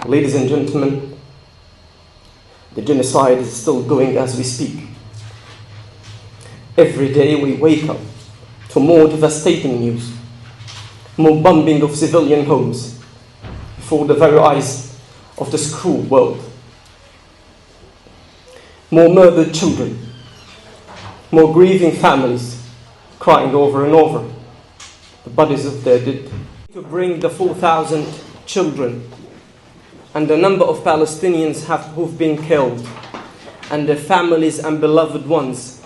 Ladies and gentlemen, the genocide is still going as we speak. Every day we wake up to more devastating news, more bombing of civilian homes before the very eyes of the school world, more murdered children, more grieving families crying over and over the bodies of their dead. To bring the 4,000 children and the number of Palestinians who've been killed and their families and beloved ones.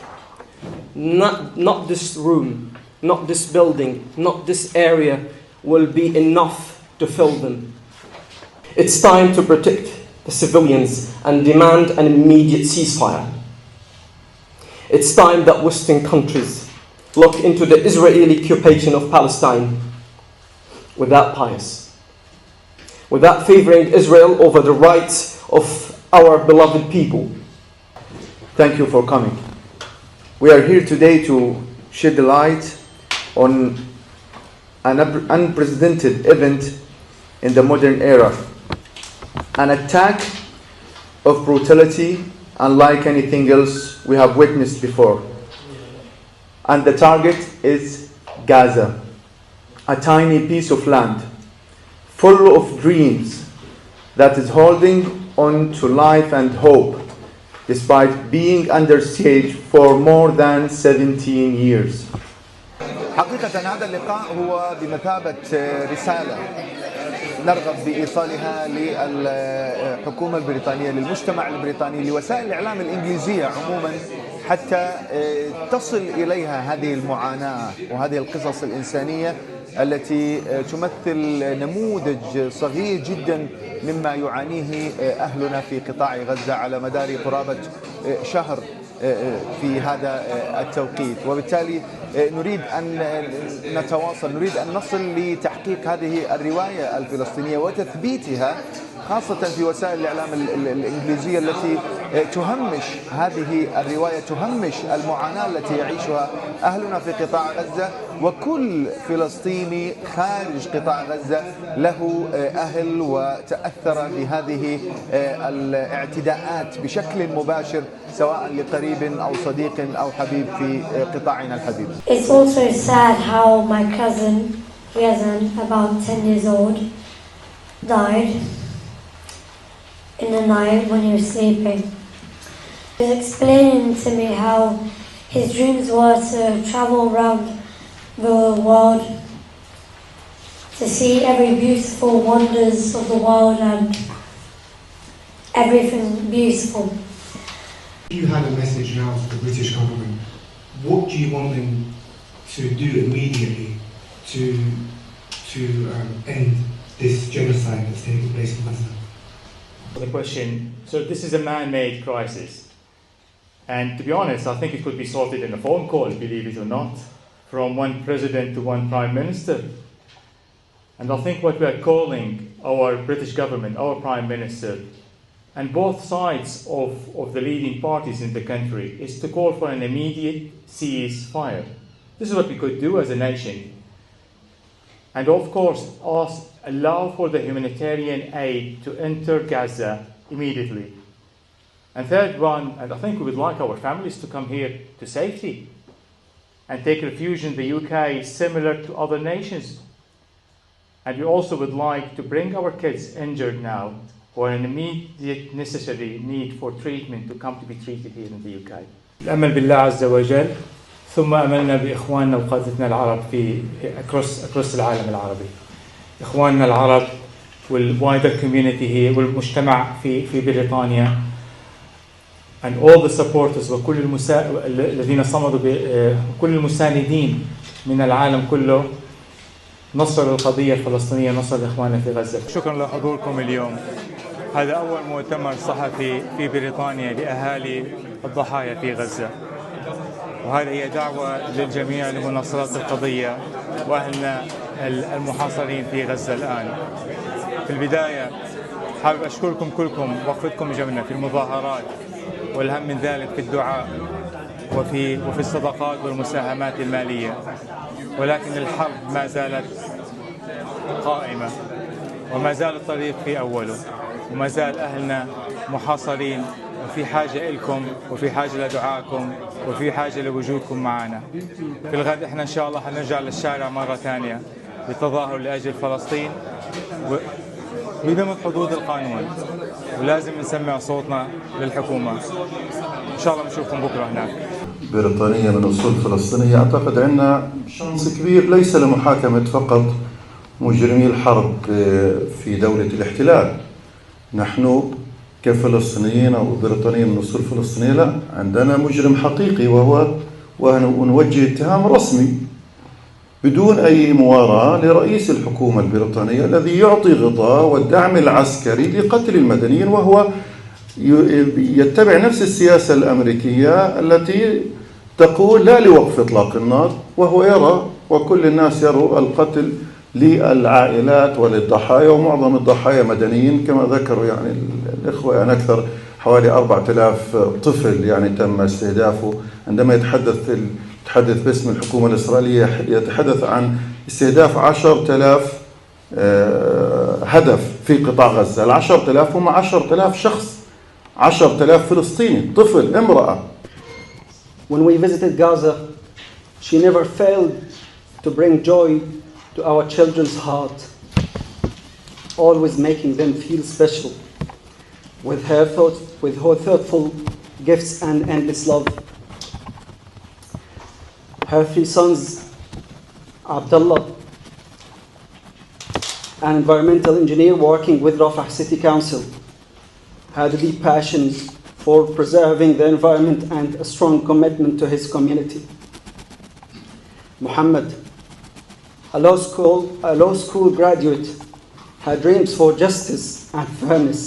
Not this room, not this building, not this area will be enough to fill them. It's time to protect the civilians and demand an immediate ceasefire. It's time that Western countries look into the Israeli occupation of Palestine without bias, without favoring Israel over the rights of our beloved people. Thank you for coming. We are here today to shed light on an unprecedented event in the modern era, an attack of brutality unlike anything else we have witnessed before. And the target is Gaza, a tiny piece of land full of dreams that is holding on to life and hope despite being under siege for more than 17 years. حقيقة هذا اللقاء هو بمثابة رسالة نرغب بإيصالها للحكومة البريطانية، للمجتمع البريطاني، لوسائل الإعلام الإنجليزية عموما، حتى تصل إليها هذه المعاناة وهذه القصص الإنسانية التي تمثل نموذج صغير جدا مما يعانيه أهلنا في قطاع غزة على مدار قرابة شهر في هذا التوقيت. وبالتالي نريد أن نتواصل، نريد أن نصل لتحقيق هذه الرواية الفلسطينية وتثبيتها، خاصة في وسائل الإعلام الإنجليزية التي تهمش هذه الرواية، تهمش المعاناة التي يعيشها أهلنا في قطاع غزة. وكل فلسطيني خارج قطاع غزة له أهل وتأثر بهذه الاعتداءات بشكل مباشر، سواء لقريب أو صديق أو حبيب في قطاعنا الحبيب. It's also sad how my cousin, Yazan, about 10 years old, died in the night when he was sleeping. He was explaining to me how his dreams were to travel around the world to see every beautiful wonders of the world and everything beautiful. If you had a message now to the British government, what do you want them to do immediately to end this genocide that's taking place in Gaza? The question, so this is a man-made crisis, and to be honest, I think it could be sorted in a phone call, believe it or not, from one president to one prime minister. And I think what we are calling our British government, our prime minister, and both sides of the leading parties in the country, is to call for an immediate ceasefire. This is what we could do as a nation. And of course, allow for the humanitarian aid to enter Gaza immediately. And third one, and I think we would like our families to come here to safety and take refuge in the UK, similar to other nations. And we also would like to bring our kids injured now, who are in immediate necessary need for treatment, to come to be treated here in the UK. الأمل بالله عز وجل، ثم أملنا بإخواننا وقادتنا العرب في across العالم العربي. إخواننا العرب والwider community here والمجتمع في بريطانيا, and all the supporters وكل الذين صمدوا كل المساندين من العالم كله نصر القضية الفلسطينية، نصر إخواننا في غزة. شكرا لحضوركم اليوم. هذا أول مؤتمر صحفي في بريطانيا لأهالي الضحايا في غزة، وهذه هي دعوة للجميع لمناصرة القضية وأهلنا المحاصرين في غزة الآن. في البداية حابب أشكركم كلكم وقفتكم جميعا في المظاهرات، والأهم من ذلك في الدعاء وفي الصدقات والمساهمات المالية. ولكن الحرب ما زالت قائمة وما زال الطريق في أوله. وما زال أهلنا محاصرين، وفي حاجة إلكم وفي حاجة لدعائكم وفي حاجة لوجودكم معنا. في الغد إحنا إن شاء الله حنرجع للشارع مرة ثانية بالتظاهر لأجل فلسطين وبضمن حدود القانون، ولازم نسمع صوتنا للحكومة. إن شاء الله نشوفكم بكرة هناك. بريطانية من أصول فلسطينية، أعتقد عندنا شانس كبير ليس لمحاكمة فقط مجرمي الحرب في دولة الاحتلال. نحن كفلسطينيين أو بريطانيين من أصول فلسطينية لا، عندنا مجرم حقيقي ونوجه اتهام رسمي بدون أي مواراة لرئيس الحكومة البريطانية الذي يعطي غطاء والدعم العسكري لقتل المدنيين، وهو يتبع نفس السياسة الأمريكية التي تقول لا لوقف إطلاق النار، وهو يرى وكل الناس يروا القتل للعائلات وللضحايا، ومعظم الضحايا مدنيين كما ذكروا يعني الإخوة، يعني أكثر حوالي 4000 طفل يعني تم استهدافه. عندما يتحدث باسم الحكومة الإسرائيلية يتحدث عن استهداف 10,000 هدف في قطاع غزة. 10,000 هم 10,000 شخص، 10,000 فلسطيني، طفل، امرأة. When we visited Gaza, she never failed to bring joy to our children's heart, always making them feel special with her thoughtful gifts and endless love. Her 3 sons, Abdullah, an environmental engineer working with Rafah City Council, had a deep passion for preserving the environment and a strong commitment to his community. Muhammad, a law school graduate, had dreams for justice and fairness.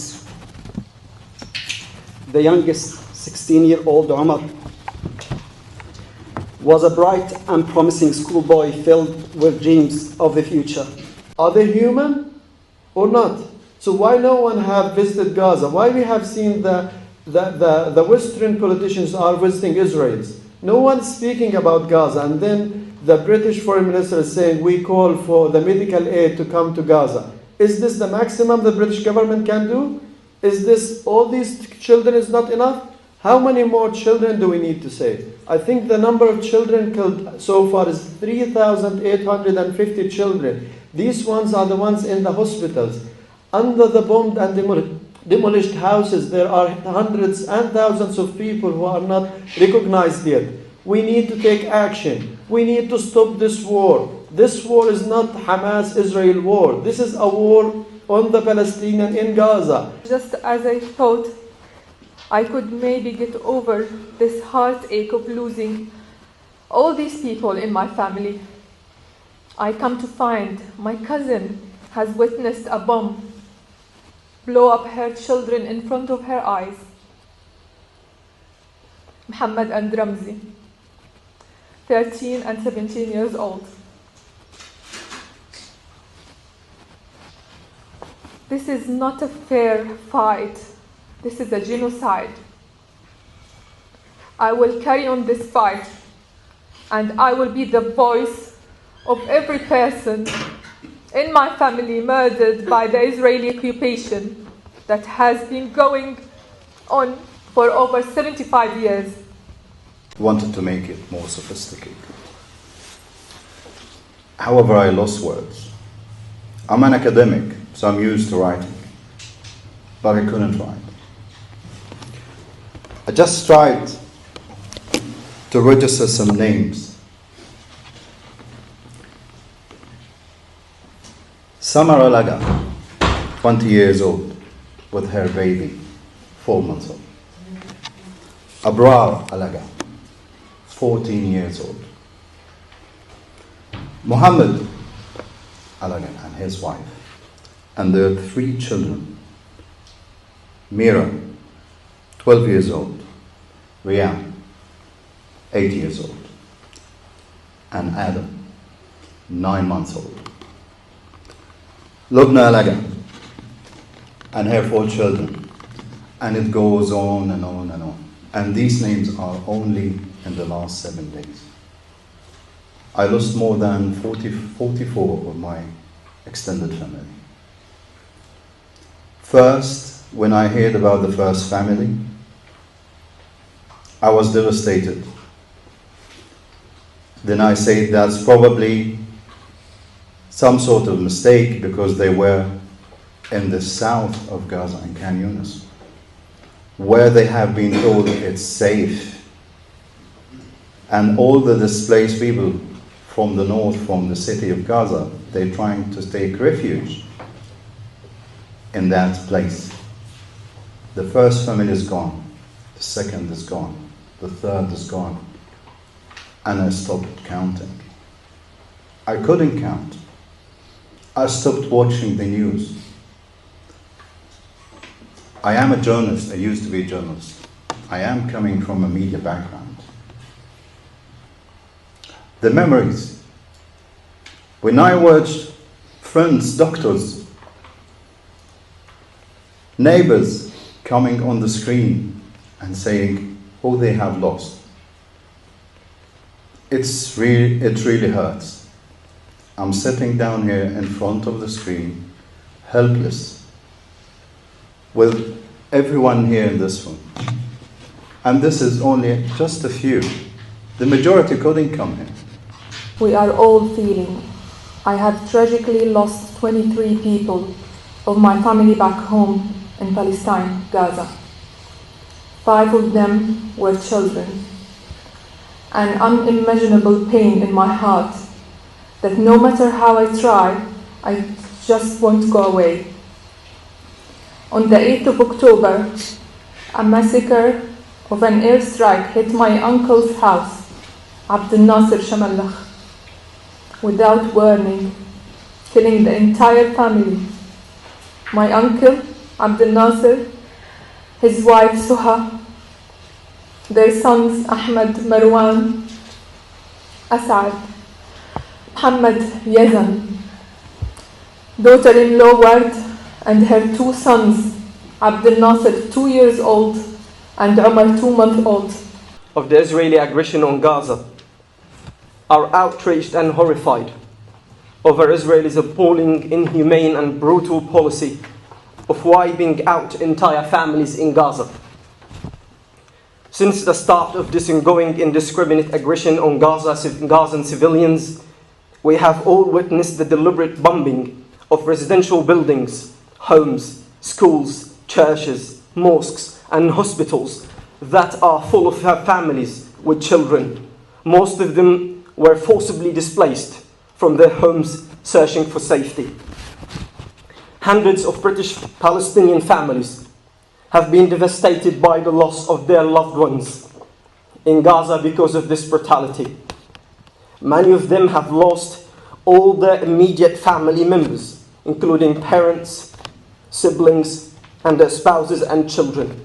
The youngest, 16-year-old Omar, was a bright and promising schoolboy filled with dreams of the future. Are they human or not? So why no one have visited Gaza? Why we have seen the Western politicians are visiting Israel? No one's speaking about Gaza, and then the British Foreign Minister is saying we call for the medical aid to come to Gaza. Is this the maximum the British government can do? Is this all these children is not enough? How many more children do we need to save? I think the number of children killed so far is 3,850 children. These ones are the ones in the hospitals. Under the bombed and demolished houses, there are hundreds and thousands of people who are not recognized yet. We need to take action. We need to stop this war. This war is not Hamas-Israel war. This is a war on the Palestinian in Gaza. Just as I thought I could maybe get over this heartache of losing all these people in my family, I come to find my cousin has witnessed a bomb blow up her children in front of her eyes. Muhammad and Ramzi, 13 and 17 years old. This is not a fair fight. This is a genocide. I will carry on this fight, and I will be the voice of every person in my family murdered by the Israeli occupation that has been going on for over 75 years. Wanted to make it more sophisticated. However, I lost words. I'm an academic, so I'm used to writing, but I couldn't write. I just tried to register some names. Samara Laga, 20 years old, with her baby, 4 months old. Abrar Alaga, 14 years old. Muhammad Alaga and his wife, and their 3 children. Mira, 12 years old. Riyam, 8 years old. And Adam, 9 months old. Lubna Alaga and her 4 children. And it goes on and on and on. And these names are only in the last 7 days. I lost more than 44 of my extended family. First, when I heard about the first family, I was devastated. Then I said that's probably some sort of mistake because they were in the south of Gaza, in Khan Yunis, where they have been told it's safe. And all the displaced people from the north, from the city of Gaza, they're trying to take refuge in that place. The first family is gone, the second is gone, the third is gone. And I stopped counting. I couldn't count. I stopped watching the news. I am a journalist. I used to be a journalist. I am coming from a media background. The memories. When I watched friends, doctors, neighbors coming on the screen and saying who they have lost, it really hurts. I'm sitting down here in front of the screen, helpless, with everyone here in this room. And this is only just a few. The majority couldn't come here. We are all feeling. I have tragically lost 23 people of my family back home in Palestine, Gaza. 5 of them were children. An unimaginable pain in my heart that no matter how I try, I just won't go away. On the 8th of October, a massacre of an airstrike hit my uncle's house, Abdel Nasser Shamallakh, without warning, killing the entire family. My uncle, Abdel Nasser, his wife Suha, their sons Ahmed, Marwan, Asad, Muhammad, Yazan, daughter-in-law Ward, and her 2 sons, Abdel Nasser, 2 years old, and Umar, 2-month-old. Of the Israeli aggression on Gaza are outraged and horrified over Israel's appalling, inhumane and brutal policy of wiping out entire families in Gaza. Since the start of this ongoing indiscriminate aggression on Gazan civilians, we have all witnessed the deliberate bombing of residential buildings, homes, schools, churches, mosques and hospitals that are full of families with children. Most of them were forcibly displaced from their homes searching for safety. Hundreds of British Palestinian families have been devastated by the loss of their loved ones in Gaza because of this brutality. Many of them have lost all their immediate family members, including parents, siblings, and their spouses and children.